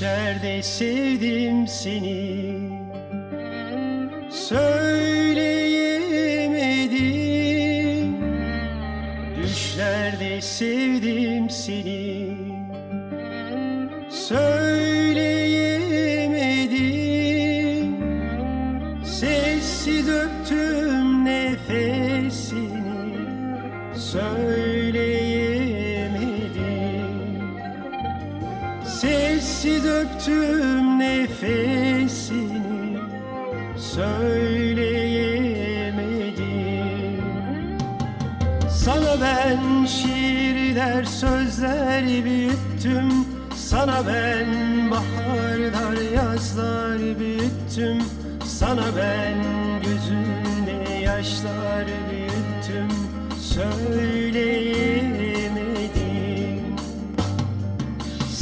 Düşlerde sevdim seni, söyleyemedim. Düşlerde sevdim seni, söyleyemedim. Sessiz öptüm nefesini, söyleyemedim. Sessiz öptüm nefesini, söyleyemedim. Sana ben şiirler, sözler büyüttüm. Sana ben baharlar, yazlar büyüttüm. Sana ben gözümde yaşlar büyüttüm, söyleyemedim.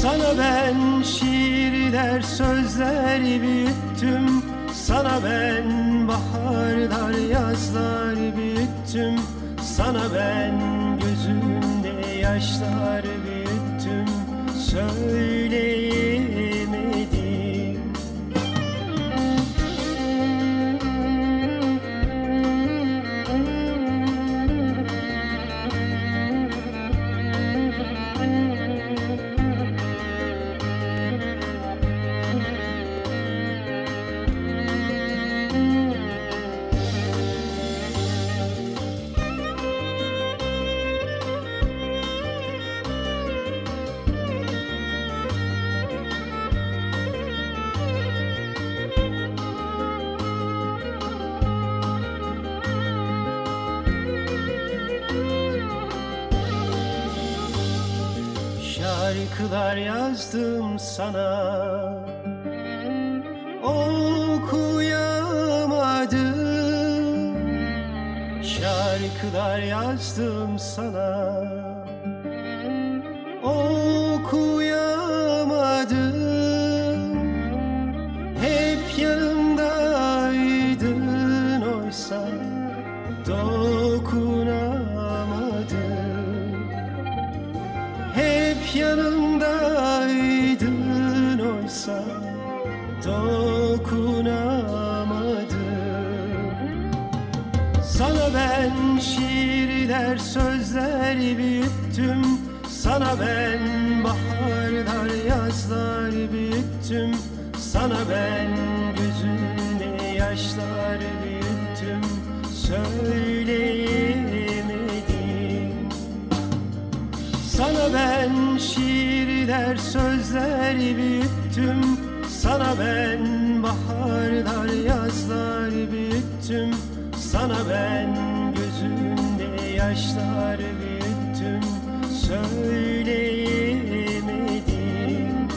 Sana ben şiirler, sözler büyüttüm. Sana ben baharlar, yazlar büyüttüm. Sana ben gözümde yaşlar büyüttüm, söyleyemedim. Şarkılar yazdım sana, okuyamadım. Şarkılar yazdım sana, okuyamadım. Hep yanımdaydın oysa dokunamadım. Hep yanımdaydın oysa dokunamadım. Sana ben şiirler, sözler büyüttüm. Sana ben baharlar, yazlar büyüttüm. Sana ben gözümde yaşlar büyüttüm, söyleyemedim. Sana ben şiirler, sözler büyüttüm. Sana ben baharlar, yazlar büyüttüm. Sana ben gözümde yaşlar büyüttüm, söyleyemedim.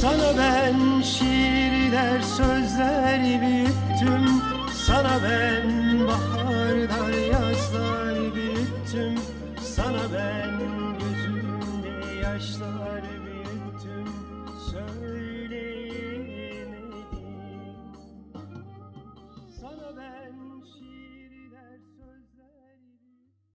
Sana ben şiirler, sözler büyüttüm. Sana ben baharlar,